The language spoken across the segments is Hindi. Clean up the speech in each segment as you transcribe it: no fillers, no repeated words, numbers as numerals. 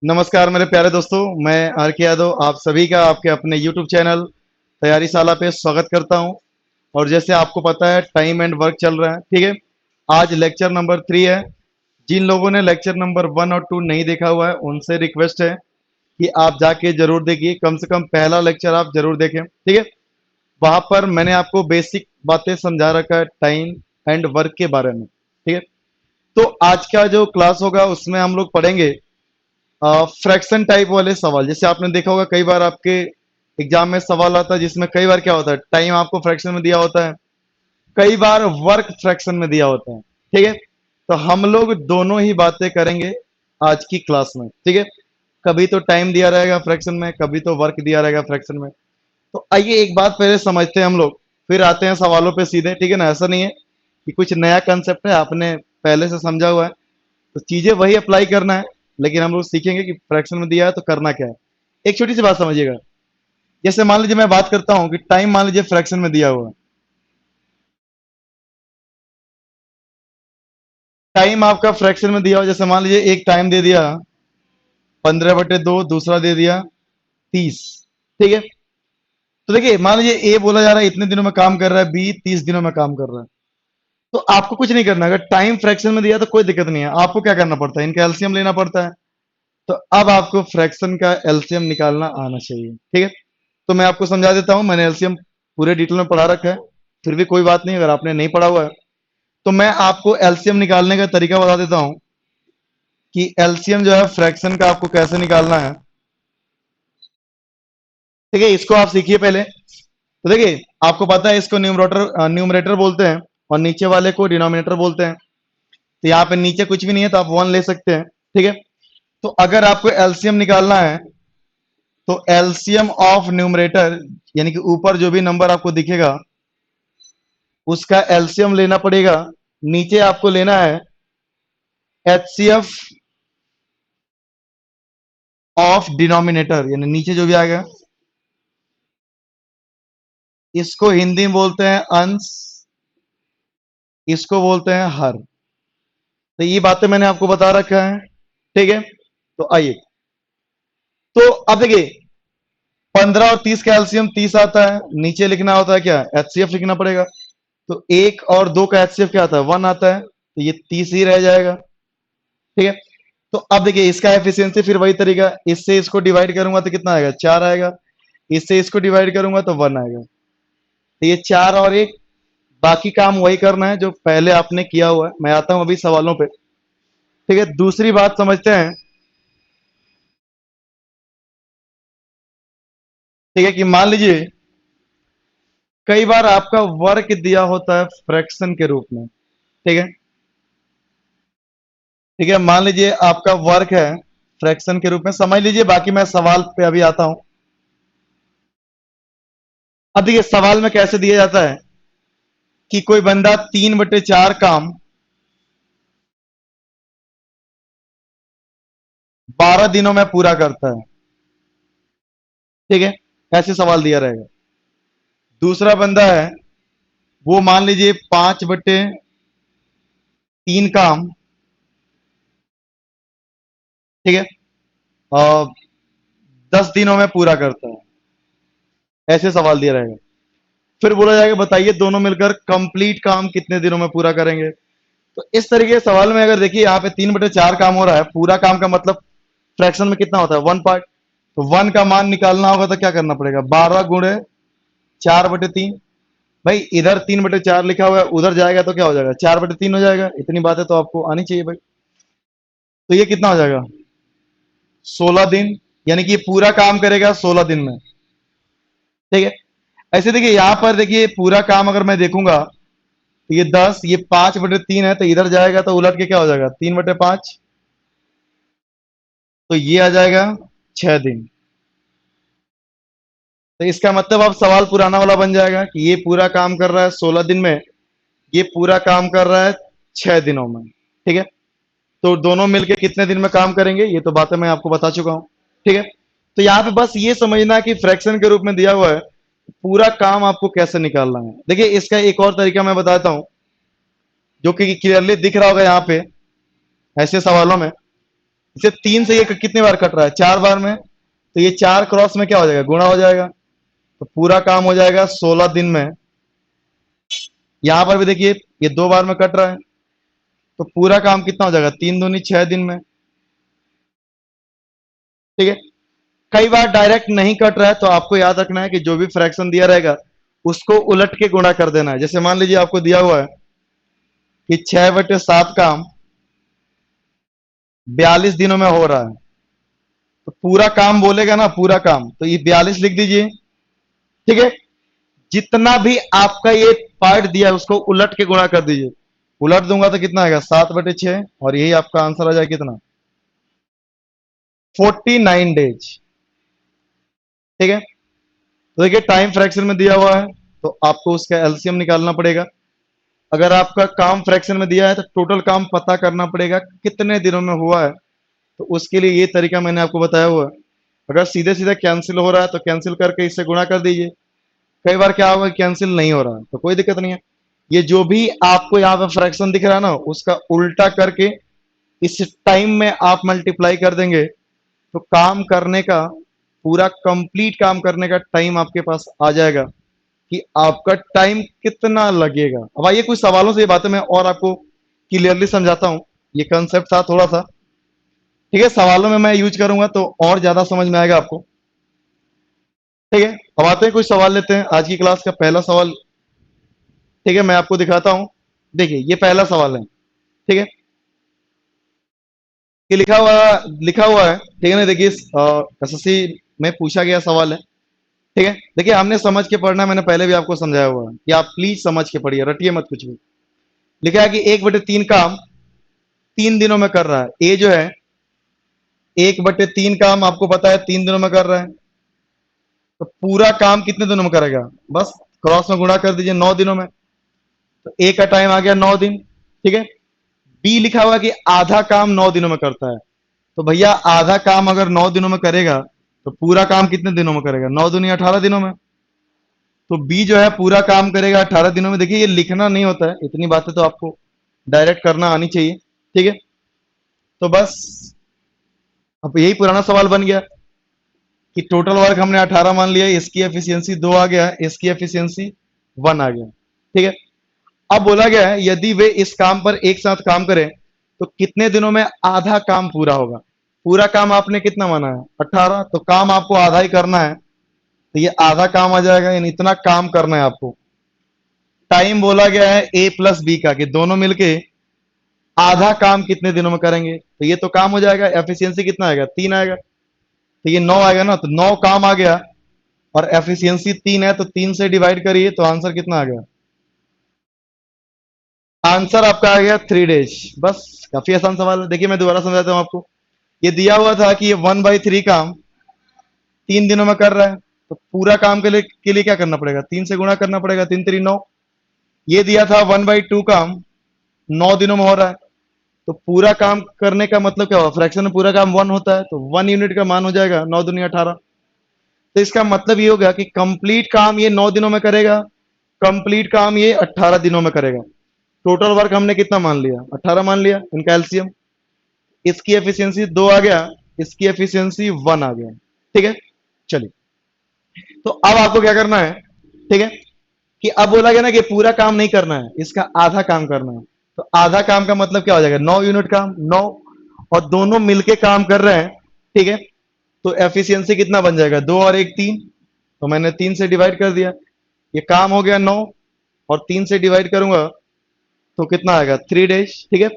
नमस्कार मेरे प्यारे दोस्तों। मैं आर के यादव आप सभी का आपके अपने YouTube चैनल तैयारी शाला पे स्वागत करता हूं। और जैसे आपको पता है टाइम एंड वर्क चल रहा है, ठीक है। आज लेक्चर नंबर 3 है। जिन लोगों ने लेक्चर नंबर 1 और 2 नहीं देखा हुआ है उनसे रिक्वेस्ट है कि आप जाके जरूर देखिए, कम से कम पहला लेक्चर आप जरूर देखें, ठीक है। वहां पर मैंने आपको बेसिक बातें समझा रखा है टाइम एंड वर्क के बारे में, ठीक है। तो आज का जो क्लास होगा उसमें हम लोग पढ़ेंगे फ्रैक्शन टाइप वाले सवाल। जैसे आपने देखा होगा कई बार आपके एग्जाम में सवाल आता है जिसमें कई बार क्या होता है, टाइम आपको फ्रैक्शन में दिया होता है, कई बार वर्क फ्रैक्शन में दिया होता है, ठीक है। तो हम लोग दोनों ही बातें करेंगे आज की क्लास में, ठीक है। कभी तो टाइम दिया रहेगा फ्रैक्शन में, कभी तो वर्क दिया रहेगा फ्रैक्शन में। तो आइए एक बात पहले समझते हैं हम लोग, फिर आते हैं सवालों पे सीधे, ठीक है ना। ऐसा नहीं है कि कुछ नया कंसेप्ट है आपने पहले से समझा हुआ है, तो चीजें वही अप्लाई करना है। लेकिन हम लोग सीखेंगे कि फ्रैक्शन में दिया है तो करना क्या है। एक छोटी सी बात समझिएगा। जैसे मान लीजिए मैं बात करता हूं कि टाइम मान लीजिए फ्रैक्शन में दिया हुआ है। टाइम आपका फ्रैक्शन में दिया हुआ, जैसे मान लीजिए एक टाइम दे दिया 15/2, दूसरा दे दिया 30, ठीक है। तो देखिए मान लीजिए ए बोला जा रहा है इतने दिनों में काम कर रहा है, बी 30 दिनों में काम कर रहा है। तो आपको कुछ नहीं करना, अगर टाइम फ्रैक्शन में दिया तो कोई दिक्कत नहीं है। आपको क्या करना पड़ता है, इनका एलसीएम लेना पड़ता है। तो अब आपको फ्रैक्शन का एलसीएम निकालना आना चाहिए, ठीक है। तो मैं आपको समझा देता हूं, मैंने एलसीएम पूरे डिटेल में पढ़ा रखा है। फिर भी कोई बात नहीं अगर आपने नहीं पढ़ा हुआ है, तो मैं आपको एलसीएम निकालने का तरीका बता देता हूं कि एलसीएम जो है फ्रैक्शन का आपको कैसे निकालना है, ठीक है। इसको आप सीखिए पहले। तो देखिए आपको पता है इसको न्यूमरेटर न्यूमरेटर बोलते हैं और नीचे वाले को डिनोमिनेटर बोलते हैं। तो यहाँ पे नीचे कुछ भी नहीं है तो आप 1 ले सकते हैं, ठीक है। तो अगर आपको एलसीएम निकालना है तो एलसीएम ऑफ न्यूमरेटर, यानी कि ऊपर जो भी नंबर आपको दिखेगा उसका एलसीएम लेना पड़ेगा। नीचे आपको लेना है एचसीएफ ऑफ डिनोमिनेटर, यानी नीचे जो भी आएगा इसको हिंदी में बोलते हैं अंश, इसको बोलते हैं हर। तो ये बातें मैंने आपको बता रखा है, ठीक है। तो आइए, तो अब देखिए 15 और 30 का एलसीएम 30 आता है। नीचे लिखना होता है क्या, एचसीएफ लिखना पड़ेगा। तो 1 और 2 का एचसीएफ क्या आता है, 1 आता है। तो ये 30 ही रह जाएगा, ठीक है। तो अब देखिए इसका एफिशिएंसी फिर वही तरीका, इससे इसको डिवाइड करूंगा तो कितना आएगा, 4 आएगा। इससे इसको डिवाइड करूंगा तो 1 आएगा। तो ये 4 और 1, बाकी काम वही करना है जो पहले आपने किया हुआ है। मैं आता हूं अभी सवालों पे, ठीक है। दूसरी बात समझते हैं, ठीक है, कि मान लीजिए कई बार आपका वर्क दिया होता है फ्रैक्शन के रूप में, ठीक है। ठीक है, मान लीजिए आपका वर्क है फ्रैक्शन के रूप में, समझ लीजिए। बाकी मैं सवाल पे अभी आता हूं। अब देखिए सवाल में कैसे दिया जाता है कि कोई बंदा 3/4 काम 12 दिनों में पूरा करता है, ठीक है। ऐसे सवाल दिया रहेगा। दूसरा बंदा है वो मान लीजिए 5/3 काम, ठीक है, और 10 दिनों में पूरा करता है। ऐसे सवाल दिया रहेगा। फिर बोला जाएगा बताइए दोनों मिलकर कंप्लीट काम कितने दिनों में पूरा करेंगे। तो इस तरीके के सवाल में अगर देखिए यहाँ पे 3/4 काम हो रहा है, पूरा काम का मतलब फ्रैक्शन में कितना होता है, 1 पार्ट। तो 1 का मान निकालना होगा तो क्या करना पड़ेगा, 12 × 4/3। भाई इधर 3/4 लिखा हुआ है, उधर जाएगा तो क्या हो जाएगा, 4/3 हो जाएगा। इतनी बातें तो आपको आनी चाहिए भाई। तो ये कितना हो जाएगा, 16 दिन। यानी कि ये पूरा काम करेगा 16 दिन में, ठीक है। ऐसे देखिए यहाँ पर देखिए पूरा काम अगर मैं देखूंगा तो ये 10, ये 5/3 है, तो इधर जाएगा तो उलट के क्या हो जाएगा, 3/5। तो ये आ जाएगा 6 दिन। तो इसका मतलब अब सवाल पुराना वाला बन जाएगा कि ये पूरा काम कर रहा है 16 दिन में, ये पूरा काम कर रहा है 6 दिनों में, ठीक है। तो दोनों मिलके कितने दिन में काम करेंगे ये तो बातें मैं आपको बता चुका हूं, ठीक है। तो यहाँ पे बस ये समझना कि फ्रैक्शन के रूप में दिया हुआ है, पूरा काम आपको कैसे निकालना है। देखिए इसका एक और तरीका मैं बताता हूं जो कि क्लियरली दिख रहा होगा यहाँ पे ऐसे सवालों में। इसे 3 से ये कितनी बार कट रहा है, 4 बार में, तो ये 4 क्रॉस में क्या हो जाएगा, गुणा हो जाएगा, तो पूरा काम हो जाएगा 16 दिन में। यहां पर भी देखिए ये 2 बार में कट रहा है, तो पूरा काम कितना हो जाएगा, 3 दूनी 6 दिन में। ठीक है, कई बार डायरेक्ट नहीं कट रहा है, तो आपको याद रखना है कि जो भी फ्रैक्शन दिया रहेगा उसको उलट के गुणा कर देना है। जैसे मान लीजिए आपको दिया हुआ है कि 6/7 काम 42 दिनों में हो रहा है, तो पूरा काम बोलेगा ना, पूरा काम, तो ये 42 लिख दीजिए। ठीक है, जितना भी आपका ये पार्ट दिया है उसको उलट के गुणा कर दीजिए। उलट दूंगा तो कितना आएगा, 7/6, और यही आपका आंसर आ जाएगा कितना, 49 डेज। ठीक है, तो देखिए टाइम फ्रैक्शन में दिया हुआ है, तो आपको उसका एलसीएम निकालना पड़ेगा। अगर आपका काम फ्रैक्शन में दिया है तो टोटल काम पता करना पड़ेगा कितने दिनों में हुआ है, तो उसके लिए ये तरीका मैंने आपको बताया हुआ है। अगर सीधे सीधे कैंसिल हो रहा है तो कैंसिल करके इससे गुणा कर दीजिए। कई बार क्या होगा, कैंसिल नहीं हो रहा है तो कोई दिक्कत नहीं है, ये जो भी आपको यहाँ पे फ्रैक्शन दिख रहा है ना, उसका उल्टा करके इस टाइम में आप मल्टीप्लाई कर देंगे, तो काम करने का, पूरा कंप्लीट काम करने का टाइम आपके पास आ जाएगा कि आपका टाइम कितना लगेगा। अब आइए कुछ सवालों से ये बातें मैं और आपको क्लियरली समझाता हूं। ये कंसेप्ट था थोड़ा सा, ठीक है, सवालों में मैं यूज करूंगा तो और ज्यादा समझ में आएगा आपको। ठीक है, अब आते हैं कुछ सवाल लेते हैं। आज की क्लास का पहला सवाल, ठीक है, मैं आपको दिखाता हूं। देखिए ये पहला सवाल है, ठीक है, ये लिखा हुआ है, ठीक है ना। देखिए एसएससी में पूछा गया सवाल है, ठीक है। देखिए हमने समझ के पढ़ना है, मैंने पहले भी आपको समझाया हुआ है कि आप प्लीज समझ के पढ़िए, रटिए मत कुछ भी। लिखा है कि 1/3 काम 3 दिनों में कर रहा है। ए जो है 1/3 काम आपको पता है 3 दिनों में कर रहा है, तो पूरा काम कितने दिनों में करेगा, बस क्रॉस में गुणा कर दीजिए 9 दिनों में, तो ए का टाइम आ गया 9 दिन। ठीक है, बी लिखा हुआ कि आधा काम 9 दिनों में करता है, तो भैया आधा काम अगर 9 दिनों में करेगा तो पूरा काम कितने दिनों में करेगा, 9 दूनी 18 दिनों में। तो बी जो है पूरा काम करेगा 18 दिनों में। देखिए ये लिखना नहीं होता है, इतनी बातें तो आपको डायरेक्ट करना आनी चाहिए। ठीक है, तो बस अब यही पुराना सवाल बन गया कि टोटल वर्क हमने 18 मान लिया, इसकी एफिशिएंसी 2 आ गया, इसकी एफिशिएंसी 1 आ गया। ठीक है, अब बोला गया है यदि वे इस काम पर एक साथ काम करें तो कितने दिनों में आधा काम पूरा होगा। पूरा काम आपने कितना माना है, 18, तो काम आपको आधा ही करना है, तो ये आधा काम आ जाएगा, यानी इतना काम करना है आपको। टाइम बोला गया है ए प्लस बी का, कि दोनों मिलके आधा काम कितने दिनों में करेंगे, तो ये तो काम हो जाएगा। एफिशिएंसी कितना आएगा, 3 आएगा, तो ये 9 आएगा ना, तो 9 काम आ गया, और एफिशिएंसी 3 है, तो 3 से डिवाइड करिए, तो आंसर कितना आ गया, आंसर आपका आ गया 3 डेज। बस काफी आसान सवाल है। देखिए मैं दोबारा समझाता हूं आपको। ये दिया हुआ था कि ये 1/3 काम 3 दिनों में कर रहा है, तो पूरा काम के लिए क्या करना पड़ेगा, 3 से गुणा करना पड़ेगा, 3×3 = 9। ये दिया था 1/2 काम 9 दिनों में हो रहा है, तो पूरा काम करने का मतलब क्या होगा, फ्रैक्शन में पूरा काम 1 होता है, तो 1 यूनिट का मान हो जाएगा 9 दूनी 18। तो इसका मतलब ये हो गया कि कंप्लीट काम ये 9 दिनों में करेगा, कंप्लीट काम ये 18 दिनों में करेगा। टोटल वर्क हमने कितना मान लिया, 18 मान लिया, इनका एलसीएम। इसकी एफिशिएंसी 2 आ गया, इसकी एफिशिएंसी 1 आ गया। ठीक है, चलिए, तो अब आपको क्या करना है, ठीक है, कि अब बोला गया ना कि पूरा काम नहीं करना है, इसका आधा काम करना है। तो आधा काम का मतलब क्या हो जाएगा, 9 यूनिट काम, 9, और दोनों मिलके काम कर रहे हैं। ठीक है, तो एफिशिएंसी कितना बन जाएगा, 2 और 1 3, तो मैंने 3 से डिवाइड कर दिया, ये काम हो गया 9, और 3 से डिवाइड करूंगा तो कितना आएगा, 3 डेज। ठीक है,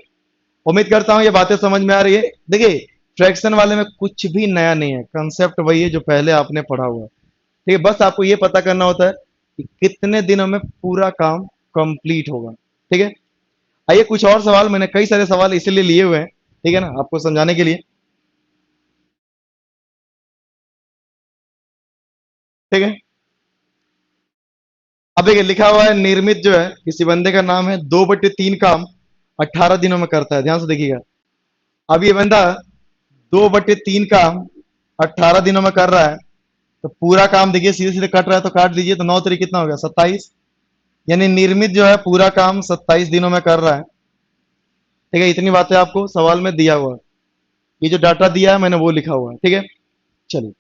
उम्मीद करता हूं ये बातें समझ में आ रही है। देखिए फ्रैक्शन वाले में कुछ भी नया नहीं है, कंसेप्ट वही है जो पहले आपने पढ़ा हुआ है। ठीक है, बस आपको ये पता करना होता है कि कितने दिनों में पूरा काम कंप्लीट होगा। ठीक है, आइए कुछ और सवाल, मैंने कई सारे सवाल इसीलिए लिए हुए हैं, ठीक है ना, आपको समझाने के लिए। ठीक है, अब देखिए लिखा हुआ है निर्मित जो है, किसी बंदे का नाम है, 2/3 काम 18 दिनों में करता है। ध्यान से देखिएगा, अब ये बंदा 2/3 काम 18 दिनों में कर रहा है, तो पूरा काम देखिए सीधे सीधे कट रहा है, तो काट दीजिए, तो 9 3 कितना हो गया, 27। यानी निर्मित जो है पूरा काम 27 दिनों में कर रहा है। ठीक है, इतनी बातें आपको सवाल में दिया हुआ है। ये जो डाटा दिया है मैंने वो लिखा हुआ है, ठीक है। चलिए,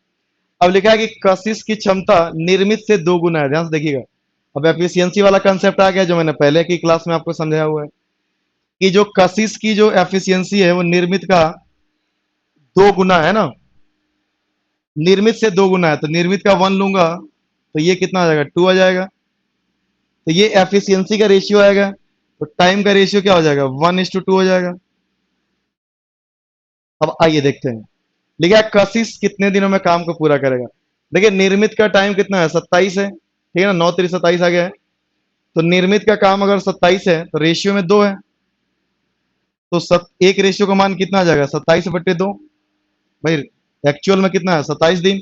अब लिखा है कि कशिश की क्षमता निर्मित से 2 गुना है। ध्यान से देखिएगा। अब एफिशिएंसी वाला कंसेप्ट आ गया जो मैंने पहले की क्लास में आपको समझाया हुआ है कि जो कशिश की जो एफिशिएंसी है वो निर्मित का 2 गुना है ना। निर्मित से 2 गुना है तो निर्मित का 1 लूंगा तो ये कितना आ जाएगा, 2 आ जाएगा। तो ये एफिशिएंसी का रेशियो आएगा, तो टाइम का रेशियो क्या हो जाएगा, 1:2 हो जाएगा। अब आइए देखते हैं, लिखा है कशिश कितने दिनों में काम को पूरा करेगा। देखिए निर्मित का टाइम कितना है, 27 है, ठीक है ना, 9 3 27 आ गया है। तो निर्मित का काम अगर 27 है तो रेशियो में 2 है, तो एक रेशियो का मान कितना आ जाएगा, 27/2। भाई एक्चुअल में कितना है, 27 दिन।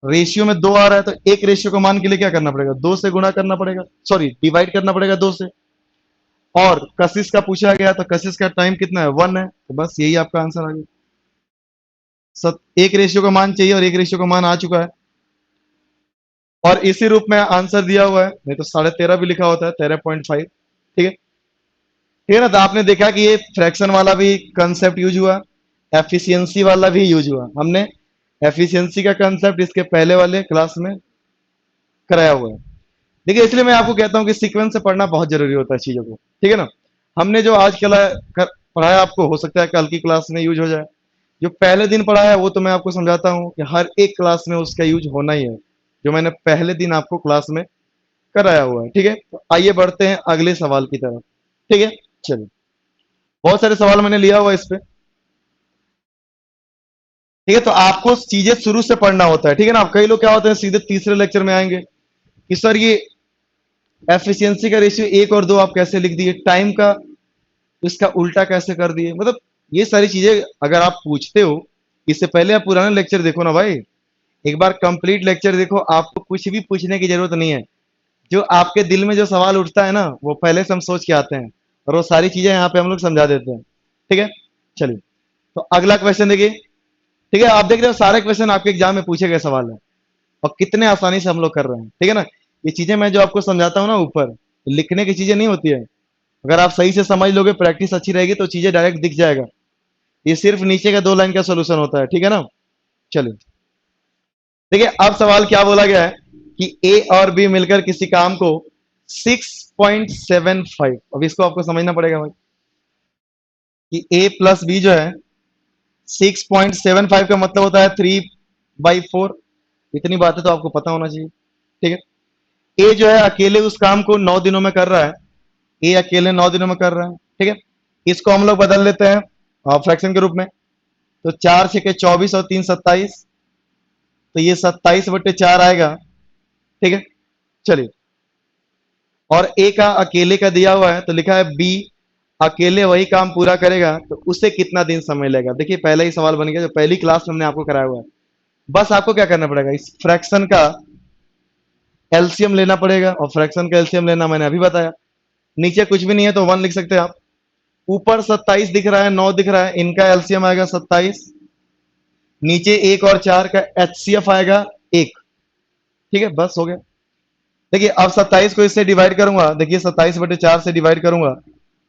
रेशियो में 2 आ रहा है तो एक रेशियो का मान के लिए क्या करना पड़ेगा, 2 से गुणा करना पड़ेगा, सॉरी डिवाइड करना पड़ेगा 2 से। और कशिश का पूछा गया तो कशिश का टाइम कितना है, 1 है, तो बस यही आपका आंसर आ गया। एक रेशियो का मान चाहिए और एक रेशियो का मान आ चुका है और इसी रूप में आंसर दिया हुआ है, नहीं तो 13.5 भी लिखा होता है, 13.5, ठीक है। ठीक है ना। तो आपने देखा कि ये फ्रैक्शन वाला भी कंसेप्ट यूज हुआ, एफिशिएंसी वाला भी यूज हुआ। हमने एफिशिएंसी का कंसेप्ट इसके पहले वाले क्लास में कराया हुआ है। देखिए इसलिए मैं आपको कहता हूं कि सीक्वेंस से पढ़ना बहुत जरूरी होता है चीजों को, ठीक है ना। हमने जो आज कल पढ़ाया आपको हो सकता है कल की क्लास में यूज हो जाए। जो पहले दिन पढ़ाया वो तो मैं आपको समझाता हूँ कि हर एक क्लास में उसका यूज होना ही है, जो मैंने पहले दिन आपको क्लास में कराया हुआ है, ठीक है। तो आइए बढ़ते हैं अगले सवाल की तरफ, ठीक है। चलिए, बहुत सारे सवाल मैंने लिया हुआ है इस पे, ठीक है। तो आपको चीजें शुरू से पढ़ना होता है, ठीक है ना। आप कई लोग क्या होते हैं सीधे तीसरे लेक्चर में आएंगे कि सर ये एफिशिएंसी का रेशियो 1 और 2 आप कैसे लिख दिए, टाइम का इसका उल्टा कैसे कर दिए। मतलब ये सारी चीजें अगर आप पूछते हो, इससे पहले आप पुराना लेक्चर देखो ना भाई, एक बार कंप्लीट लेक्चर देखो, आपको कुछ भी पूछने की जरूरत नहीं है। जो आपके दिल में जो सवाल उठता है ना वो पहले से हम सोच के आते हैं और वो सारी चीजें यहाँ पे हम लोग समझा देते हैं, ठीक है। चलिए, तो अगला क्वेश्चन देखिए, ठीक है। आप देख रहे हो सारे क्वेश्चन आपके एग्जाम में पूछे गए सवाल है और कितने आसानी से हम लोग कर रहे हैं, ठीक है ना। ये चीजें मैं जो आपको समझाता हूँ ना ऊपर, लिखने की चीजें नहीं होती है। अगर आप सही से समझ लोगे, प्रैक्टिस अच्छी रहेगी तो चीजें डायरेक्ट दिख जाएगा। ये सिर्फ नीचे का 2 लाइन का सोल्यूशन होता है, ठीक है ना। चलिए देखिए, अब सवाल क्या बोला गया है कि ए और बी मिलकर किसी काम को 6.75, अब इसको आपको समझना पड़ेगा भाई कि ए प्लस बी जो है 6.75 का मतलब होता है 3/4। इतनी बातें तो आपको पता होना चाहिए, ठीक है। ए जो है अकेले उस काम को 9 दिनों में कर रहा है, ए अकेले 9 दिनों में कर रहा है, ठीक है। इसको हम लोग बदल लेते हैं फ्रैक्शन के रूप में, तो 4 6 24 और 3 27, तो ये 27/4 आएगा, ठीक है। चलिए, और ए का अकेले का दिया हुआ है तो लिखा है बी अकेले वही काम पूरा करेगा तो उसे कितना दिन समय लगेगा। देखिए पहला ही सवाल बन गया जो पहली क्लास में हमने आपको कराया हुआ है। बस आपको क्या करना पड़ेगा, इस फ्रैक्शन का एलसीएम लेना पड़ेगा और फ्रैक्शन का एलसीएम लेना मैंने अभी बताया। नीचे कुछ भी नहीं है तो 1 लिख सकते हैं आप। ऊपर 27 दिख रहा है, 9 दिख रहा है, इनका एलसीएम आएगा 27। नीचे 1 और 4 का एचसीएफ आएगा 1, ठीक है। बस हो गया। देखिए अब 27 को इससे डिवाइड करूंगा, देखिए 27/4 से डिवाइड करूंगा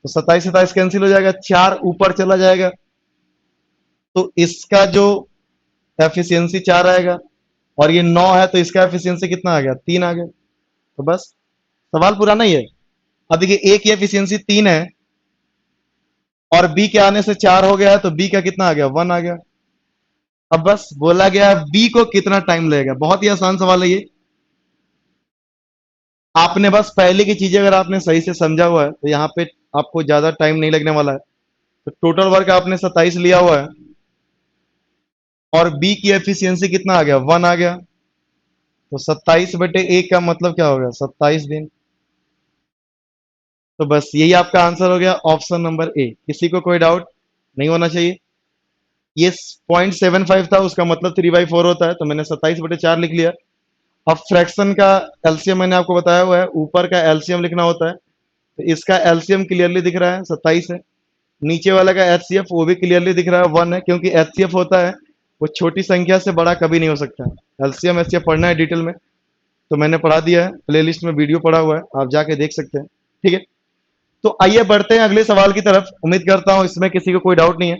तो 27 कैंसिल हो जाएगा, 4 ऊपर चला जाएगा तो इसका जो एफिशिएंसी 4 आएगा और ये 9 है तो इसका एफिशिएंसी कितना आ गया, 3 आ गया। तो बस सवाल पुराना ही है। अब देखिए ए की एफिशिएंसी 3 है और बी के आने से 4 हो गया है तो बी का कितना आ गया, 1 आ गया। अब बस बोला गया बी को कितना टाइम लगेगा। बहुत ही आसान सवाल है ये। आपने बस पहले की चीजें अगर आपने सही से समझा हुआ है तो यहाँ पे आपको ज्यादा टाइम नहीं लगने वाला है। तो टोटल वर्क आपने 27 लिया हुआ है और बी की एफिशिएंसी कितना आ गया, 1 आ गया। तो 27/1 का मतलब क्या हो गया, 27 दिन। तो बस यही आपका आंसर हो गया, ऑप्शन नंबर ए। किसी को कोई डाउट नहीं होना चाहिए। ये 0.75 था, उसका मतलब 3/4 होता है, तो मैंने 27/4 लिख लिया। अब फ्रैक्शन का एलसीएम मैंने आपको बताया हुआ है, ऊपर का एलसीएम लिखना होता है। तो इसका एलसीएम क्लियरली दिख रहा है 27 है। नीचे वाला का एचसीएफ वो भी क्लियरली दिख रहा है 1 है, क्योंकि एचसीएफ होता है वो छोटी संख्या से बड़ा कभी नहीं हो सकता। एलसीएम एचसीएफ पढ़ना है डिटेल में तो मैंने पढ़ा दिया है, प्लेलिस्ट में वीडियो पड़ा हुआ है, आप जाके देख सकते हैं, ठीक है। तो आइए बढ़ते हैं अगले सवाल की तरफ। उम्मीद करता हूं इसमें किसी को कोई डाउट नहीं है।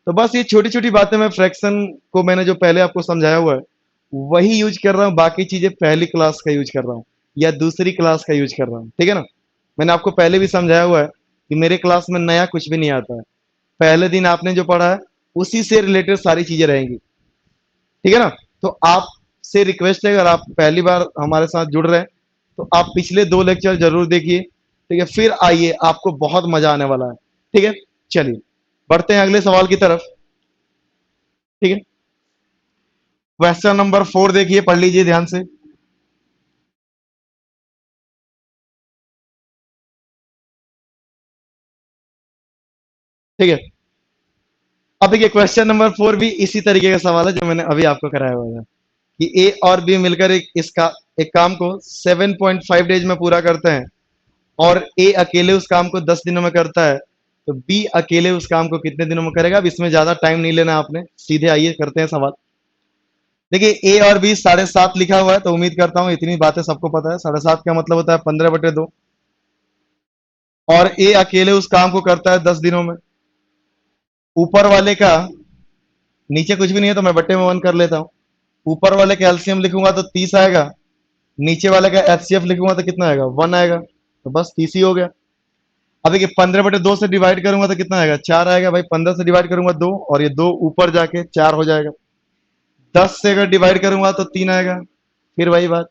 तो बस ये छोटी छोटी बातें, मैं फ्रैक्शन को मैंने जो पहले आपको समझाया हुआ है वही यूज कर रहा हूँ, बाकी चीजें पहली क्लास का यूज कर रहा हूँ या दूसरी क्लास का यूज कर रहा हूँ, ठीक है ना। मैंने आपको पहले भी समझाया हुआ है कि मेरे क्लास में नया कुछ भी नहीं आता है। पहले दिन आपने जो पढ़ा है उसी से रिलेटेड सारी चीजें रहेंगी, ठीक है ना। तो आपसे रिक्वेस्ट है, अगर आप पहली बार हमारे साथ जुड़ रहे हैं तो आप पिछले 2 लेक्चर जरूर देखिए, ठीक है, फिर आइए, आपको बहुत मजा आने वाला है, ठीक है। चलिए बढ़ते हैं अगले सवाल की तरफ, ठीक है। क्वेश्चन नंबर 4 देखिए, पढ़ लीजिए ध्यान से। ठीक है, अब देखिए क्वेश्चन नंबर 4 भी इसी तरीके का सवाल है जो मैंने अभी आपको कराया हुआ है कि ए और बी मिलकर एक काम को 7.5 डेज में पूरा करते हैं और ए अकेले उस काम को 10 दिनों में करता है, तो बी अकेले उस काम को कितने दिनों में करेगा। अब इसमें ज्यादा टाइम नहीं लेना आपने, सीधे आइए करते हैं सवाल। देखिए ए और बी 7.5 लिखा हुआ है, तो उम्मीद करता हूं इतनी बातें सबको पता है। 7.5 का मतलब होता है 15/2, और ए अकेले उस काम को करता है 10 दिनों में। ऊपर वाले का, नीचे कुछ भी नहीं है तो मैं बट्टे में 1 कर लेता हूँ। ऊपर वाले का एलसीएम लिखूंगा तो 30 आएगा, नीचे वाले का एचसीएफ लिखूंगा तो कितना आएगा, 1 आएगा, तो बस 30 ही हो गया। अब देखिए 15/2 से डिवाइड करूंगा तो कितना आएगा, 4 आएगा भाई। 15 से डिवाइड करूंगा 2, और ये 2 ऊपर जाके 4 हो जाएगा। 10 से अगर डिवाइड करूंगा तो 3 आएगा। फिर वही बात,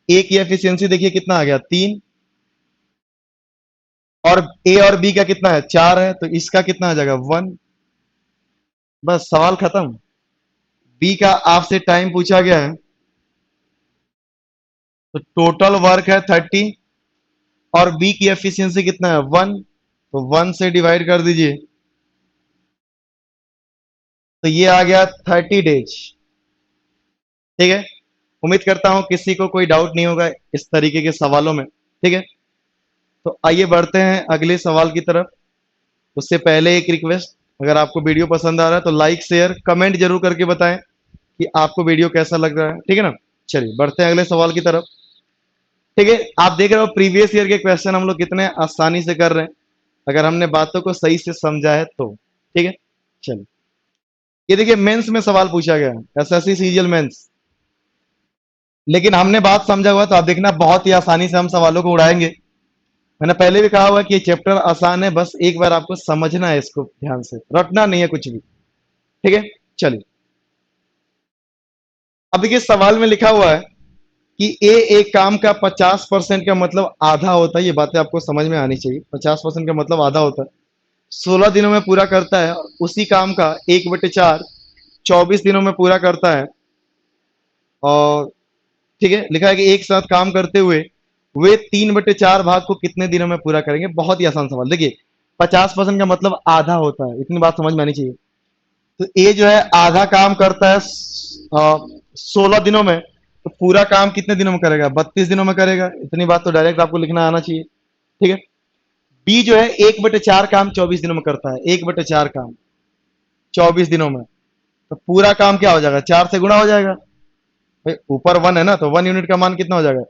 ए की एफिशिएंसी देखिए कितना आ गया, 3, और ए और बी का कितना है, 4 है, तो इसका कितना आ जाएगा, 1। बस सवाल खत्म। बी का आपसे टाइम पूछा गया है, तो टोटल वर्क है 30, और बी की एफिशिएंसी कितना है, 1, तो 1 से डिवाइड कर दीजिए, तो ये आ गया 30 डेज, ठीक है। उम्मीद करता हूं किसी को कोई डाउट नहीं होगा इस तरीके के सवालों में, ठीक है। तो आइए बढ़ते हैं अगले सवाल की तरफ। उससे पहले एक रिक्वेस्ट, अगर आपको वीडियो पसंद आ रहा है तो लाइक शेयर कमेंट जरूर करके बताएं कि आपको वीडियो कैसा लग रहा है, ठीक है ना। चलिए बढ़ते हैं अगले सवाल की तरफ, ठीक है। आप देख रहे हो प्रीवियस ईयर के क्वेश्चन हम लोग कितने आसानी से कर रहे हैं, अगर हमने बातों को सही से समझा है तो, ठीक है। चलिए ये देखिए मेंस में सवाल पूछा गया है, एसएससी सीजीएल मेंस, लेकिन हमने बात समझा हुआ तो आप देखना बहुत ही आसानी से हम सवालों को उड़ाएंगे। मैंने पहले भी कहा हुआ कि ये चैप्टर आसान है, बस एक बार आपको समझना है, इसको ध्यान से रटना नहीं है कुछ भी, ठीक है। चलिए अब देखिए सवाल में लिखा हुआ है कि ए एक काम का 50% का मतलब आधा होता है। ये बातें आपको समझ में आनी चाहिए, 50% का मतलब आधा होता है, 16 दिनों में पूरा करता है। उसी काम का 1/4 24 दिनों में पूरा करता है। और ठीक है, लिखा है कि एक साथ काम करते हुए वे 3/4 भाग को कितने दिनों में पूरा करेंगे। बहुत ही आसान सवाल। देखिए 50% का मतलब आधा होता है, इतनी बात समझ में आनी चाहिए। तो ए जो है आधा काम करता है 16 दिनों में, तो पूरा काम कितने दिनों में करेगा, 32 दिनों में करेगा। इतनी बात तो डायरेक्ट आपको लिखना आना चाहिए, ठीक है। बी जो है 1/4 काम 24 दिनों में करता है, 1/4 काम 24 दिनों में, तो पूरा काम क्या हो जाएगा, 4 से गुणा हो जाएगा भाई। ऊपर 1 है ना, तो 1 यूनिट का मान कितना हो जाएगा,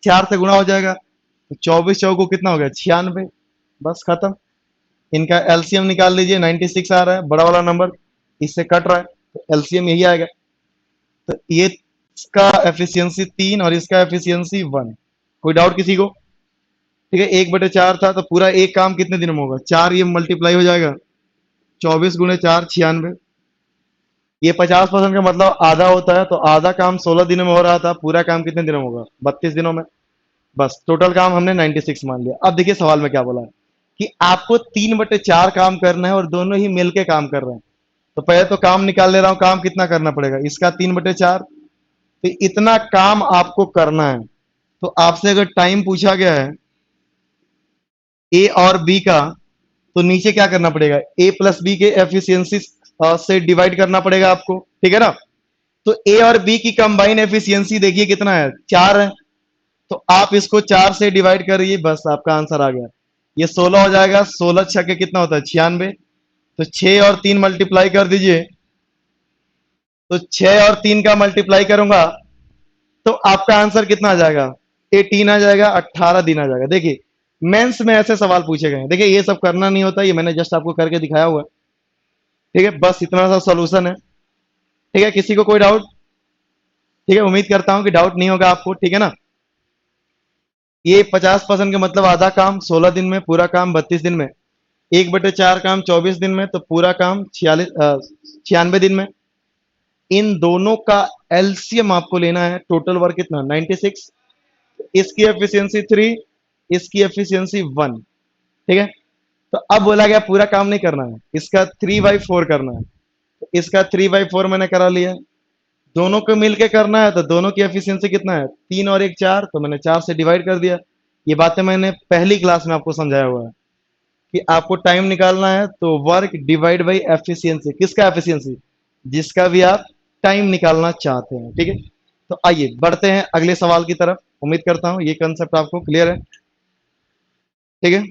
4 से गुणा हो जाएगा, तो 24 चौको कितना हो गया, 96। बस खत्म। इनका एलसीएम निकाल लीजिए, 96 आ रहा है, बड़ा वाला नंबर इससे कट रहा है, तो एलसीएम यही आएगा। तो ये इसका एफिशिएंसी 3 और इसका एफिशिएंसी 1। कोई डाउट किसी को, ठीक है। 1/4 था, तो पूरा एक काम कितने दिनों में होगा, 4, ये मल्टीप्लाई हो जाएगा, 24 × 4 96। ये 50% का मतलब आधा होता है, तो आधा काम 16 दिनों में हो रहा था, पूरा काम कितने दिनों में होगा, 32 दिनों में। बस टोटल काम हमने 96 मान लिया। अब देखिए सवाल में क्या बोला है कि आपको 3/4 काम करना है और दोनों ही मिलके काम कर रहे हैं। तो पहले तो काम निकाल ले रहा हूं, काम कितना करना पड़ेगा, इसका 3/4, तो इतना काम आपको करना है। तो आपसे अगर टाइम पूछा गया है ए और बी का, तो नीचे क्या करना पड़ेगा, ए प्लस बी के एफिशिएंसी से डिवाइड करना पड़ेगा आपको, ठीक है ना। तो ए और बी की कंबाइन एफिशिएंसी देखिए कितना है, 4 है, तो आप इसको 4 से डिवाइड करिए, बस आपका आंसर आ गया। ये 16 हो जाएगा, 16 छक्के कितना होता है, 96। तो 6 और 3 मल्टीप्लाई कर दीजिए, तो 6 और 3 का मल्टीप्लाई करूंगा तो आपका आंसर कितना आ जाएगा, 18 आ जाएगा, 18 दिन आ जाएगा। देखिए मेंस में ऐसे सवाल पूछे गए हैं। देखिए ये सब करना नहीं होता, ये मैंने जस्ट आपको करके दिखाया हुआ है। ठीक है, बस इतना सा सॉल्यूशन है। ठीक है, किसी को कोई डाउट? ठीक है, उम्मीद करता हूं कि डाउट नहीं होगा आपको। ठीक है ना? ये 50% का मतलब आधा काम 16 दिन में, पूरा काम 32 दिन में। 1/4 काम 24 दिन में, तो पूरा काम 96 दिन में। इन दोनों का एलसीएम आपको लेना है। टोटल वर्क कितना? 96। इसकी एफिशिएंसी 3, इसकी एफिशिएंसी 1। ठीक है, तो अब बोला गया पूरा काम नहीं करना है, इसका 3/4 करना है। तो इसका 3/4 मैंने करा लिया। दोनों को मिलके करना है, तो दोनों की एफिशिएंसी कितना है? 3 और 1 4, तो मैंने 4 से डिवाइड कर दिया। ये बातें मैंने पहली क्लास में आपको समझाया हुआ है कि आपको टाइम निकालना है तो वर्क डिवाइड बाई एफिशिएंसी। किसका एफिशिएंसी? जिसका भी आप टाइम निकालना चाहते हैं। ठीक है, तो आइए बढ़ते हैं अगले सवाल की तरफ। उम्मीद करता हूं ये कंसेप्ट आपको क्लियर है। ठीक है,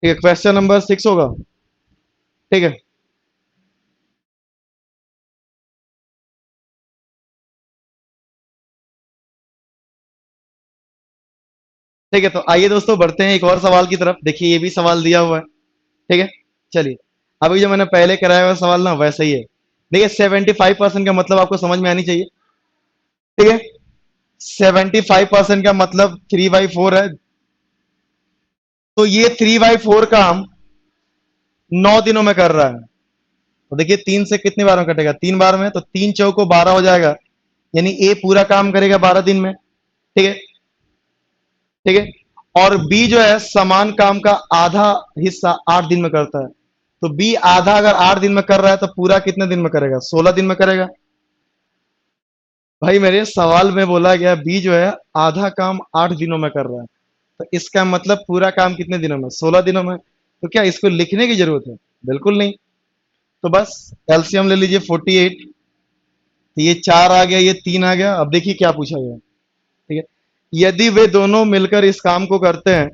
ठीक है, क्वेश्चन नंबर 6 होगा। ठीक है, ठीक है, तो आइए दोस्तों बढ़ते हैं एक और सवाल की तरफ। देखिए ये भी सवाल दिया हुआ है। ठीक है, चलिए, अभी जो मैंने पहले कराया हुआ सवाल ना वैसा ही है। देखिए 75% का मतलब आपको समझ में आनी चाहिए। ठीक है, 75% का मतलब 3/4 है। तो ये 3/4 काम 9 दिनों में कर रहा है। तो देखिए 3 से कितनी बार में कटेगा? 3 बार में, तो 3 चौको 12 हो जाएगा। यानी ए पूरा काम करेगा 12 दिन में। ठीक है, ठीक है, और बी जो है समान काम का आधा हिस्सा 8 दिन में करता है। तो बी आधा अगर 8 दिन में कर रहा है तो पूरा कितने दिन में करेगा? 16 दिन में करेगा। भाई मेरे सवाल में बोला गया बी जो है आधा काम 8 दिनों में कर रहा है, तो इसका मतलब पूरा काम कितने दिनों में? 16 दिनों में। तो क्या इसको लिखने की जरूरत है? बिल्कुल नहीं। तो बस एलसीएम ले लीजिए 48। तो ये 4 आ गया, ये 3 आ गया। अब देखिए क्या पूछा गया। ठीक है, यदि वे दोनों मिलकर इस काम को करते हैं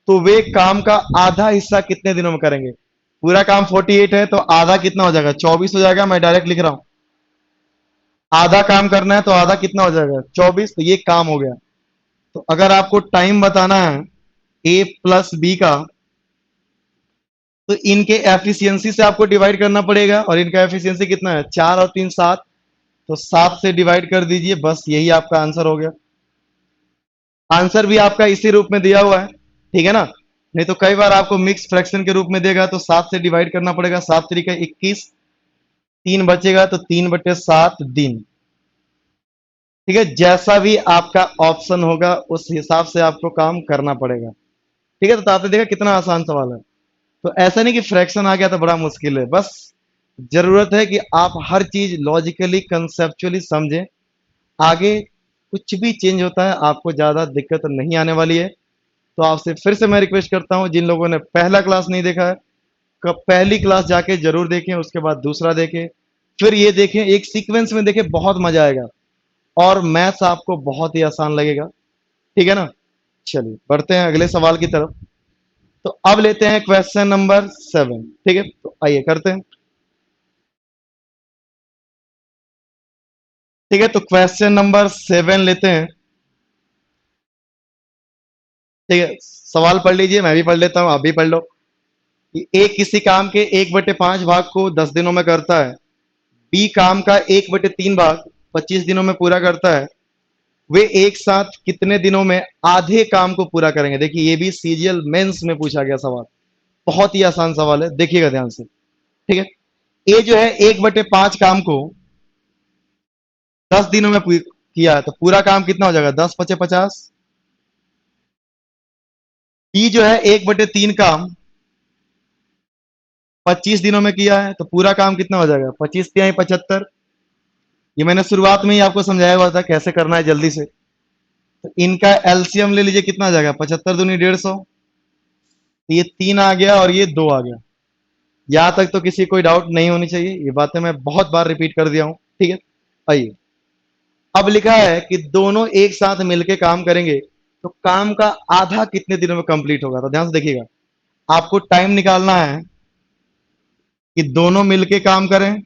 तो वे काम का आधा हिस्सा कितने दिनों में करेंगे? पूरा काम 48 है, तो आधा कितना हो जाएगा? 24 हो जाएगा। मैं डायरेक्ट लिख रहा हूं, आधा काम करना है तो आधा कितना हो जाएगा? 24। तो ये काम हो गया। तो अगर आपको टाइम बताना है ए प्लस बी का, तो इनके एफिशिएंसी से आपको डिवाइड करना पड़ेगा। और इनका एफिशिएंसी कितना है? 4 और 3 7। तो 7 से डिवाइड कर दीजिए, बस यही आपका आंसर हो गया। आंसर भी आपका इसी रूप में दिया हुआ है। ठीक है ना? नहीं तो कई बार आपको मिक्स फ्रैक्शन के रूप में देगा, तो 7 से डिवाइड करना पड़ेगा। 7 तरीका 21, 3 बचेगा, तो 3/7 दिन। ठीक है, जैसा भी आपका ऑप्शन होगा उस हिसाब से आपको काम करना पड़ेगा। ठीक है, तो आपने देखा कितना आसान सवाल है। तो ऐसा नहीं कि फ्रैक्शन आ गया तो बड़ा मुश्किल है। बस जरूरत है कि आप हर चीज लॉजिकली कंसेप्चुअली समझें। आगे कुछ भी चेंज होता है आपको ज्यादा दिक्कत नहीं आने वाली है। तो आपसे फिर से मैं रिक्वेस्ट करता हूं, जिन लोगों ने पहला क्लास नहीं देखा है, पहली क्लास जाके जरूर देखें, उसके बाद दूसरा देखें, फिर ये देखें, एक सीक्वेंस में देखें, बहुत मजा आएगा। और मैथ्स आपको बहुत ही आसान लगेगा। ठीक है ना? चलिए बढ़ते हैं अगले सवाल की तरफ। तो अब लेते हैं क्वेश्चन नंबर 7। ठीक है, तो आइए करते हैं। ठीक है, तो क्वेश्चन नंबर 7 लेते हैं। ठीक है, सवाल पढ़ लीजिए, मैं भी पढ़ लेता हूं, आप भी पढ़ लो। कि ए किसी काम के 1/5 भाग को 10 दिनों में करता है। बी काम का 1/3 भाग 25 दिनों में पूरा करता है। वे एक साथ कितने दिनों में आधे काम को पूरा करेंगे? देखिए ये भी सीजीएल मेंस में पूछा गया सवाल। बहुत ही आसान सवाल है, देखिएगा ध्यान से। ठीक है, ए जो है 1/5 काम को 10 दिनों में किया है, तो पूरा काम कितना हो जाएगा? 10×5 = 50। बी जो है 1/3 काम 25 दिनों में किया है, तो पूरा काम कितना हो जाएगा? 25×3 = 75। ये मैंने शुरुआत में ही आपको समझाया हुआ था कैसे करना है जल्दी से। तो इनका एलसीएम ले लीजिए, कितना आ जाएगा? 75 दूनी 150। ये 3 आ गया और ये 2 आ गया। यहां तक तो किसी कोई डाउट नहीं होनी चाहिए, ये बातें मैं बहुत बार रिपीट कर दिया हूं। ठीक है, आइए। अब लिखा है कि दोनों एक साथ मिलके काम करेंगे तो काम का आधा कितने दिनों में कंप्लीट होगा? तो ध्यान से देखिएगा, आपको टाइम निकालना है कि दोनों मिलके काम करें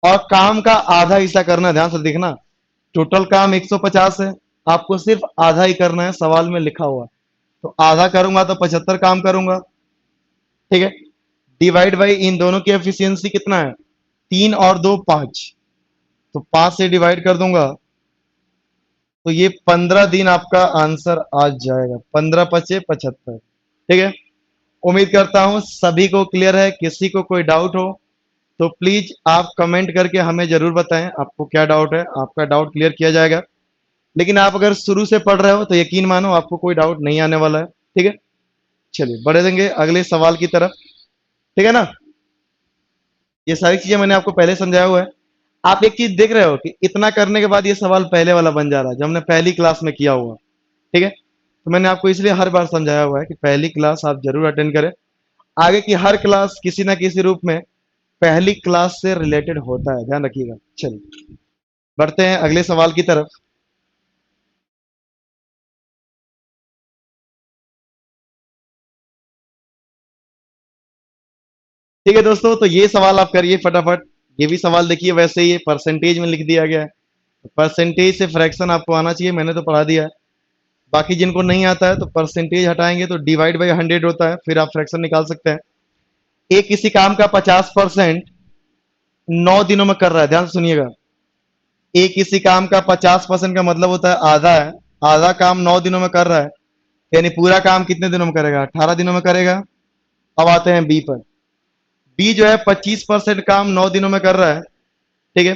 और काम का आधा हिस्सा करना है। ध्यान से देखना, टोटल काम 150 है, आपको सिर्फ आधा ही करना है, सवाल में लिखा हुआ। तो आधा करूंगा तो 75 काम करूंगा। ठीक है, डिवाइड बाई इन दोनों की एफिशिएंसी कितना है, 3 और 2 5, तो 5 से डिवाइड कर दूंगा तो ये 15 दिन आपका आंसर आ जाएगा, 15×5 = 75। ठीक है, उम्मीद करता हूं सभी को क्लियर है। किसी को कोई डाउट हो तो प्लीज आप कमेंट करके हमें जरूर बताएं आपको क्या डाउट है, आपका डाउट क्लियर किया जाएगा। लेकिन आप अगर शुरू से पढ़ रहे हो तो यकीन मानो आपको कोई डाउट नहीं आने वाला है। ठीक है, चलिए बढ़े देंगे अगले सवाल की तरफ। ठीक है ना, ये सारी चीजें मैंने आपको पहले समझाया हुआ है। आप एक चीज देख रहे हो कि इतना करने के बाद ये सवाल पहले वाला बन जा रहा है जो हमने पहली क्लास में किया हुआ। ठीक है, तो मैंने आपको इसलिए हर बार समझाया हुआ है कि पहली क्लास आप जरूर अटेंड करें। आगे की हर क्लास किसी ना किसी रूप में पहली क्लास से रिलेटेड होता है, ध्यान रखिएगा। चलिए बढ़ते हैं अगले सवाल की तरफ। ठीक है दोस्तों, तो ये सवाल आप करिए फटाफट। ये भी सवाल देखिए, वैसे ये परसेंटेज में लिख दिया गया है। परसेंटेज से फ्रैक्शन आपको आना चाहिए, मैंने तो पढ़ा दिया है। बाकी जिनको नहीं आता है तो परसेंटेज हटाएंगे तो डिवाइड बाई 100 होता है, फिर आप फ्रैक्शन निकाल सकते हैं। एक किसी काम का 50% 9 दिनों में कर रहा है, ध्यान से सुनिएगा। एक किसी काम का 50% का मतलब होता है आधा है। आधा काम 9 दिनों में कर रहा है, यानी पूरा काम कितने दिनों में करेगा, 18 दिनों में करेगा। अब आते हैं बी पर। बी जो है 25% काम 9 दिनों में कर रहा है। ठीक है,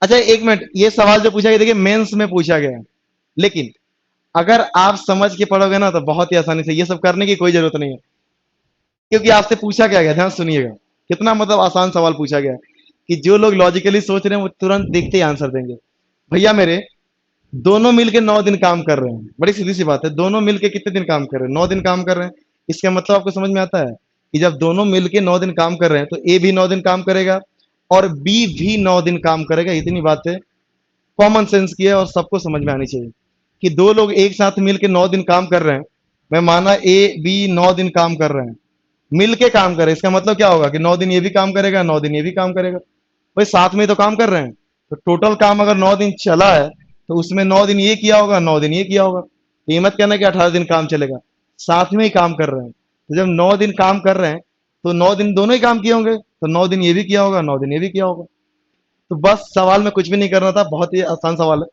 अच्छा एक मिनट, ये सवाल जो पूछा गया देखिए मेंस में पूछा गया है, लेकिन अगर आप समझ के पढ़ोगे ना तो बहुत ही आसानी से ये सब करने की कोई जरूरत नहीं है। क्योंकि आपसे पूछा क्या गया, ध्यान सुनिएगा, कितना मतलब आसान सवाल पूछा गया है कि जो लोग लॉजिकली सोच रहे हैं वो तुरंत देखते ही आंसर देंगे। भैया मेरे, दोनों मिलके 9 दिन काम कर रहे हैं, बड़ी सीधी सी बात है। दोनों मिलके कितने दिन काम कर रहे हैं, 9 दिन काम कर रहे हैं। इसका मतलब आपको समझ में आता है कि जब दोनों मिलके 9 दिन काम कर रहे हैं तो ए भी 9 दिन काम करेगा और बी भी 9 दिन काम करेगा। इतनी बातें कॉमन सेंस की है और सबको समझ में आनी चाहिए कि दो लोग एक साथ मिलके 9 दिन काम कर रहे हैं। मैं माना ए बी 9 दिन काम कर रहे हैं, मिलके काम कर रहे हैं, इसका मतलब क्या होगा कि 9 दिन ये भी काम करेगा, 9 दिन ये भी काम करेगा। भाई साथ में तो काम कर रहे हैं, तो टोटल काम अगर 9 दिन चला है तो उसमें 9 दिन ये किया होगा, 9 दिन ये किया होगा। तो ये मत कहना कि 18 दिन काम चलेगा, साथ में ही काम कर रहे हैं। तो जब 9 दिन काम कर रहे हैं तो 9 दिन दोनों ही काम किए होंगे, तो 9 दिन ये भी किया होगा, 9 दिन ये भी किया होगा। तो बस सवाल में कुछ भी नहीं करना था, बहुत ही आसान सवाल है।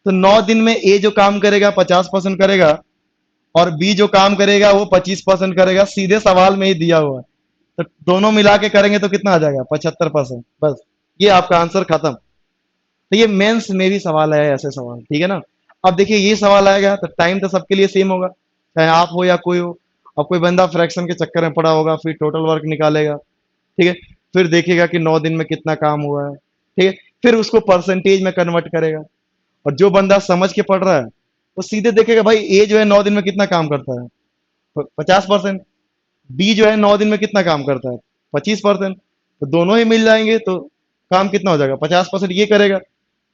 तो 9 दिन में ए जो काम करेगा 50% करेगा और बी जो काम करेगा वो 25% करेगा, सीधे सवाल में ही दिया हुआ है। तो दोनों मिला के करेंगे तो कितना आ जाएगा, 75%। बस ये आपका आंसर खत्म। तो ये मेंस में भी सवाल है ऐसे सवाल, ठीक है ना। अब देखिए ये सवाल आएगा तो टाइम तो सबके लिए सेम होगा, चाहे आप हो या कोई हो। अब कोई बंदा फ्रैक्शन के चक्कर में पड़ा होगा, फिर टोटल वर्क निकालेगा। ठीक है, फिर देखेगा कि 9 दिन में कितना काम हुआ है। ठीक है, फिर उसको परसेंटेज में कन्वर्ट करेगा। और जो बंदा समझ के पढ़ रहा है वो सीधे देखेगा भाई ए जो है 9 दिन में कितना काम करता है, 50%। बी जो है 9 दिन में कितना काम करता है, 25%। तो दोनों ही मिल जाएंगे तो काम कितना हो जाएगा, 50% ये करेगा,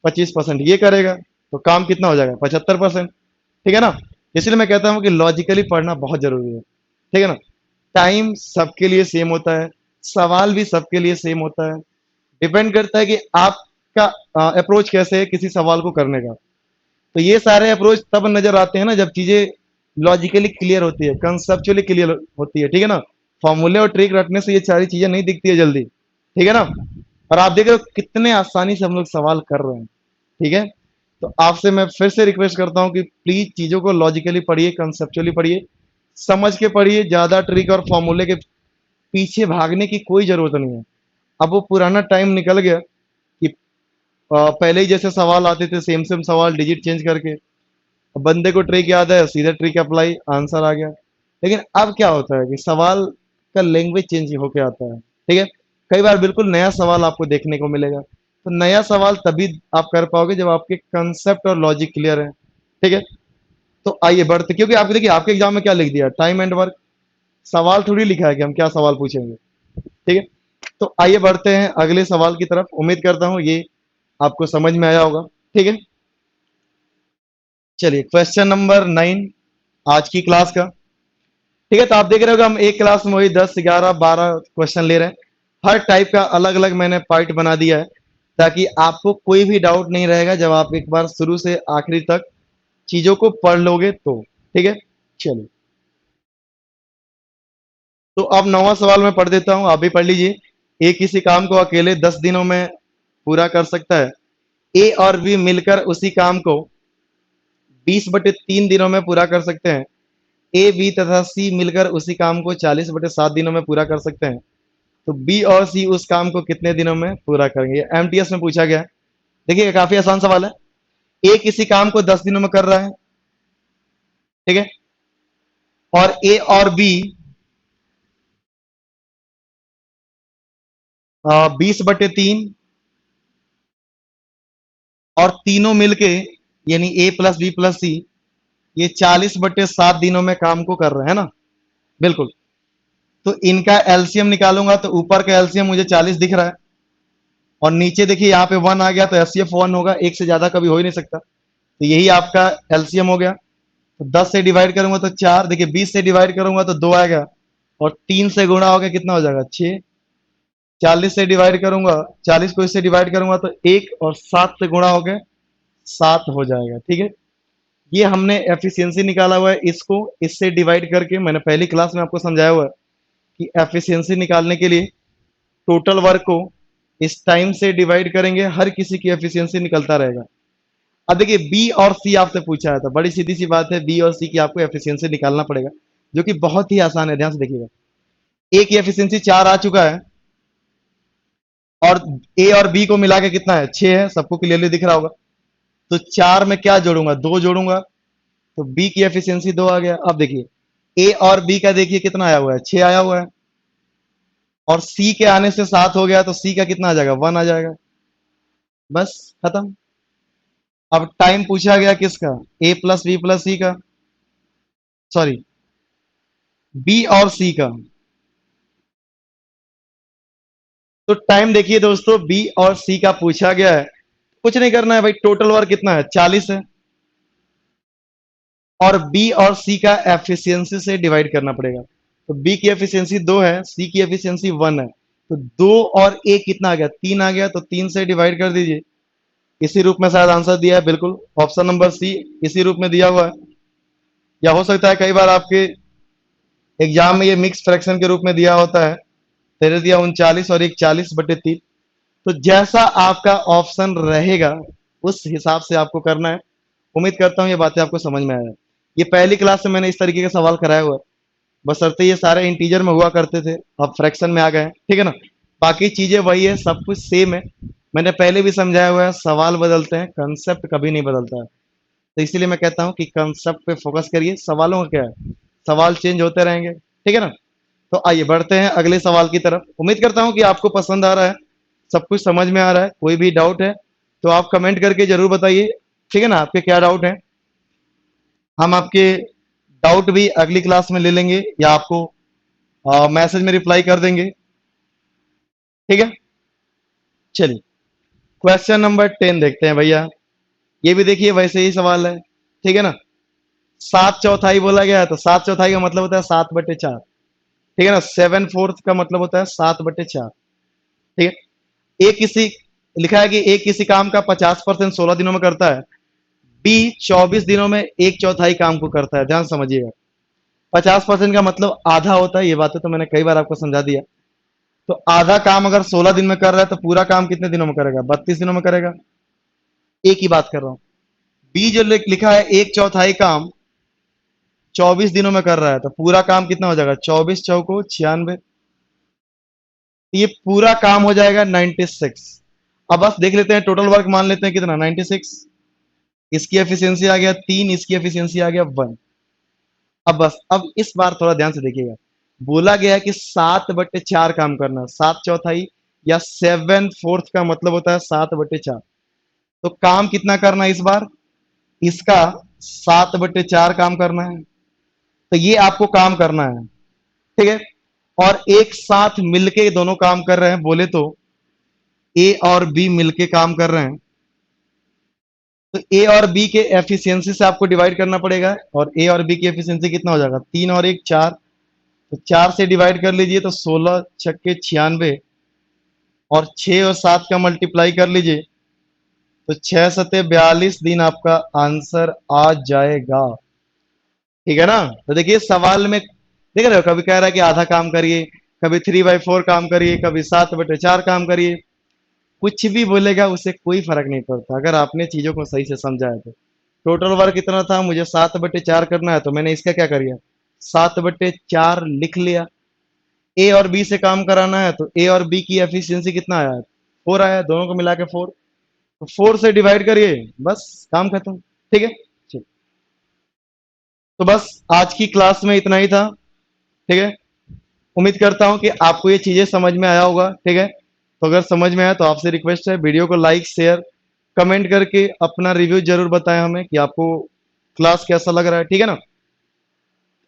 25% ये करेगा, तो काम कितना हो जाएगा, 75%। ठीक है ना। इसलिए मैं कहता हूं कि लॉजिकली पढ़ना बहुत जरूरी है। ठीक है ना। टाइम सबके लिए सेम होता है, सवाल भी सबके लिए सेम होता है। डिपेंड करता है कि आपका अप्रोच कैसे है किसी सवाल को करने का। तो ये सारे अप्रोच तब नजर आते हैं ना जब चीजें लॉजिकली क्लियर होती है, कंसेप्चुअली क्लियर होती है। ठीक है ना। फॉर्मूले और ट्रिक रटने से ये सारी चीजें नहीं दिखती है जल्दी। ठीक है ना। और आप देख रहे हो कितने आसानी से हम लोग सवाल कर रहे हैं। ठीक है, तो आपसे मैं फिर से रिक्वेस्ट करता हूं कि प्लीज चीजों को लॉजिकली पढ़िए, कंसेप्चुअली पढ़िए, समझ के पढ़िए। ज्यादा ट्रिक और फॉर्मूले के पीछे भागने की कोई जरूरत नहीं है। अब वो पुराना टाइम निकल गया कि पहले ही जैसे सवाल आते थे, सेम सेम सवाल डिजिट चेंज करके। अब बंदे को ट्रिक याद है, सीधे ट्रिक अप्लाई, आंसर आ गया। लेकिन अब क्या होता है कि सवाल का लैंग्वेज चेंज होके आता है। ठीक है, कई बार बिल्कुल नया सवाल आपको देखने को मिलेगा। तो नया सवाल तभी आप कर पाओगे जब आपके कंसेप्ट और लॉजिक क्लियर है। ठीक है, तो आइए बढ़ते, क्योंकि आपको देखिए आपके एग्जाम में क्या लिख दिया, टाइम एंड वर्क। सवाल थोड़ी लिखा है कि हम क्या सवाल पूछेंगे। ठीक है, तो आइए बढ़ते हैं अगले सवाल की तरफ। उम्मीद करता हूं ये आपको समझ में आया होगा। ठीक है, चलिए क्वेश्चन नंबर 9 आज की क्लास का। ठीक है, तो आप देख रहे हो हम एक क्लास में वही 10 11 12 क्वेश्चन ले रहे हैं। हर टाइप का अलग अलग मैंने पार्ट बना दिया है ताकि आपको कोई भी डाउट नहीं रहेगा जब आप एक बार शुरू से आखिरी तक चीजों को पढ़ लोगे तो। ठीक है, चलिए तो अब 9वां सवाल मैं पढ़ देता हूं, आप भी पढ़ लीजिए। ए किसी काम को अकेले 10 दिनों में पूरा कर सकता है। ए और बी मिलकर उसी काम को 20/3 दिनों में पूरा कर सकते हैं। ए बी तथा सी मिलकर उसी काम को 40/7 दिनों में पूरा कर सकते हैं। तो बी और सी उस काम को कितने दिनों में पूरा करेंगे, एमटीएस में पूछा गया है। देखिए काफी आसान सवाल है। ए किसी काम को 10 दिनों में कर रहा है, ठीक है, और ए और बी 20/3 और तीनों मिलके यानी ए प्लस बी प्लस सी ये 40/7 दिनों में काम को कर रहे हैं ना, बिल्कुल। तो इनका एलसीएम निकालूंगा तो ऊपर का एलसीएम मुझे 40 दिख रहा है और नीचे देखिए यहाँ पे 1 आ गया तो एफसीएफ 1 होगा, एक से ज्यादा कभी हो ही नहीं सकता। तो यही आपका एलसीएम हो गया। तो 10 से डिवाइड करूंगा तो 4, देखिए 20 से डिवाइड करूंगा तो 2 आएगा और 3 से गुणा हो गया कितना हो जाएगा 6। 40 से डिवाइड करूंगा, 40 को इससे डिवाइड करूंगा तो 1 और 7 से गुणा हो गया 7 हो जाएगा, ठीक है। ये हमने एफिशिएंसी निकाला हुआ है, इसको इससे डिवाइड करके मैंने पहली क्लास में आपको समझाया हुआ है कि एफिशिएंसी निकालने के लिए टोटल वर्क को इस टाइम से डिवाइड करेंगे, हर किसी की एफिशिएंसी निकलता रहेगा। अब देखिए बी और सी आपसे पूछा है, तो बड़ी सीधी सी बात है, बी और सी की आपको एफिशिएंसी निकालना पड़ेगा, जो कि बहुत ही आसान है, ध्यान से देखिएगा। ए की एफिशिएंसी 4 आ चुका है और ए और बी को मिला के कितना है 6 है, सबको क्लियरली दिख रहा होगा। तो 4 में क्या जोड़ूंगा 2 जोड़ूंगा तो बी की एफिशिएंसी 2 आ गया। अब देखिए ए और बी का देखिए कितना आया हुआ है 6 आया हुआ है और सी के आने से 7 हो गया तो सी का कितना आ जाएगा 1 आ जाएगा, बस खत्म। अब टाइम पूछा गया किसका, ए प्लस बी प्लस सी का, सॉरी बी और सी का। तो टाइम देखिए दोस्तों बी और सी का पूछा गया है, कुछ नहीं करना है भाई, टोटल वर्क कितना है 40 है और बी और सी का एफिशिएंसी से डिवाइड करना पड़ेगा। तो बी की एफिशिएंसी 2 है, सी की एफिशिएंसी 1 है, तो 2 और 1 कितना आ गया 3 आ गया, तो 3 से डिवाइड कर दीजिए। इसी रूप में शायद आंसर दिया है, बिल्कुल ऑप्शन नंबर सी इसी रूप में दिया हुआ है। या हो सकता है कई बार आपके एग्जाम में ये मिक्स फ्रैक्शन के रूप में दिया होता है, तेरे दिया 39 और एक 40/3। तो जैसा आपका ऑप्शन रहेगा उस हिसाब से आपको करना है। उम्मीद करता हूँ ये बातें आपको समझ में आया। ये पहली क्लास से मैंने इस तरीके के सवाल कराया हुआ है, बशर्ते ये सारे इंटीजर में हुआ करते थे, अब फ्रैक्शन में आ गए हैं, ठीक है ना। बाकी चीजें वही है, सब कुछ सेम है। मैंने पहले भी समझाया हुआ है, सवाल बदलते हैं, कंसेप्ट कभी नहीं बदलता है। तो इसीलिए मैं कहता हूँ कि कंसेप्ट पे फोकस करिए, सवालों का क्या है, सवाल चेंज होते रहेंगे, ठीक है ना। तो आइए बढ़ते हैं अगले सवाल की तरफ। उम्मीद करता हूँ कि आपको पसंद आ रहा है, सब कुछ समझ में आ रहा है। कोई भी डाउट है तो आप कमेंट करके जरूर बताइए, ठीक है ना, आपके क्या डाउट है। हम आपके डाउट भी अगली क्लास में ले लेंगे या आपको मैसेज में रिप्लाई कर देंगे, ठीक है। चलिए क्वेश्चन नंबर 10 देखते हैं भैया। ये भी देखिए वैसे ही सवाल है, ठीक है ना। 7/4 बोला गया है तो 7/4 का मतलब होता है 7/4, ठीक है ना। 7/4 का मतलब होता है 7/4, ठीक है। एक किसी लिखा है कि एक किसी काम का 50% 16 दिनों में करता है, बी 24 दिनों में 1/4 काम को करता है। ध्यान समझिएगा, 50% का मतलब आधा होता है, ये बातें तो मैंने कई बार आपको समझा दिया। तो आधा काम अगर 16 दिन में कर रहा है तो पूरा काम कितने दिनों में करेगा 32 दिनों में करेगा। एक ही बात कर रहा हूं। बी जो लिखा है 1/4 काम 24 दिनों में कर रहा है तो पूरा काम कितना हो जाएगा 24 चौको 96, ये पूरा काम हो जाएगा 96। अब बस देख लेते हैं टोटल वर्क, मान लेते हैं कितना 96। इसकी एफिशिएंसी आ गया 3, इसकी एफिशिएंसी आ गया 1। अब बस अब इस बार थोड़ा ध्यान से देखिएगा, बोला गया है कि 7/4 काम करना, 7/4 या 7/4 का मतलब होता है 7/4। तो काम कितना करना है इस बार, इसका 7/4 काम करना है। तो ये आपको काम करना है, ठीक है। और एक साथ मिलके दोनों काम कर रहे हैं, बोले तो ए और बी मिलके काम कर रहे हैं। तो ए और बी के एफिशिएंसी से आपको डिवाइड करना पड़ेगा और ए और बी की एफिशिएंसी कितना हो जाएगा 3 और 1 4, तो 4 से डिवाइड कर लीजिए तो 16 छक्के 96 और 6 और 7 का मल्टीप्लाई कर लीजिए तो 6 सते 42 दिन आपका आंसर आ जाएगा, ठीक है ना। तो देखिए सवाल में देख रहे हो, कभी कह रहा है कि आधा काम करिए, कभी 3/4 काम करिए, कभी 7/4 काम करिए। कुछ भी बोलेगा उसे कोई फर्क नहीं पड़ता अगर आपने चीजों को सही से समझा है तो। टोटल वर्क इतना था, मुझे 7/4 करना है, तो मैंने इसका क्या कर दिया, 7/4 लिख लिया। ए और बी से काम कराना है तो ए और बी की एफिशिएंसी कितना आया है, 4 आया है, दोनों को मिला के 4। तो 4 से डिवाइड करिए, बस काम खत्म। ठीक है, चलिए। तो बस आज की क्लास में इतना ही था। ठीक है, उम्मीद करता हूं कि आपको ये चीजें समझ में आया होगा। ठीक है, तो अगर समझ में आया तो आपसे रिक्वेस्ट है, वीडियो को लाइक शेयर कमेंट करके अपना रिव्यू जरूर बताएं हमें कि आपको क्लास कैसा लग रहा है। ठीक है ना,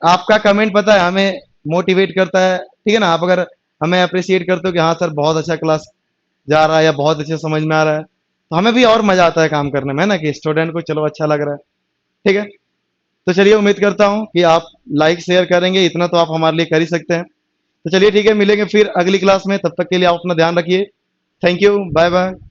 आपका कमेंट पता है हमें मोटिवेट करता है। ठीक है ना, आप अगर हमें अप्रिशिएट करते हो कि हाँ सर बहुत अच्छा क्लास जा रहा है या बहुत अच्छे समझ में आ रहा है, तो हमें भी और मजा आता है काम करने में, है ना, कि स्टूडेंट को चलो अच्छा लग रहा है। ठीक है, तो चलिए, उम्मीद करता हूँ कि आप लाइक शेयर करेंगे, इतना तो आप हमारे लिए कर ही सकते हैं। तो चलिए ठीक है, मिलेंगे फिर अगली क्लास में, तब तक के लिए आप अपना ध्यान रखिए। Thank you, bye bye.